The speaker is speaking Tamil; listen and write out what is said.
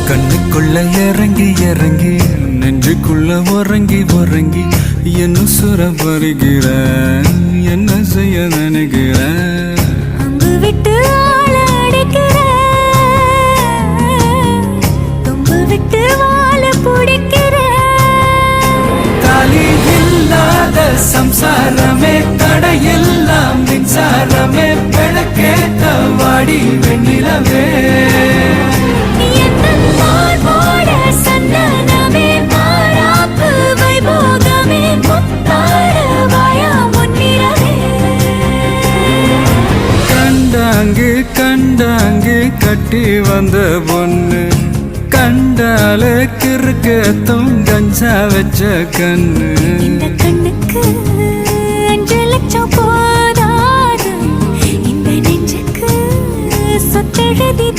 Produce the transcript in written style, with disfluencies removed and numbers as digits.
கண்ணுக்குள்ள இறங்கி இறங்கி நெஞ்சுக்குள்ள உறங்கி உறங்கி என்ன சுர வருகிற என்ன செய்ய நினைக்கிற அங்கு விட்டு ஆள அடைக்கிற தொம்பு விட்டு வாழ பிடிக்கிற தாலி இல்லாத சம்சாரமே தடையெல்லாம் மின்சாரமே பிழக்கேத்த வாடி வெண்ணிலவே கண்டாங்கு கட்டி வந்த பொண்ணு கண்டால கிறுக்கத்தும் கஞ்சா வச்ச கண்ணு இந்த கண்ணுக்கு 5 லட்சம் போதாது இந்த நெஞ்சுக்கு சொத்தெழுதி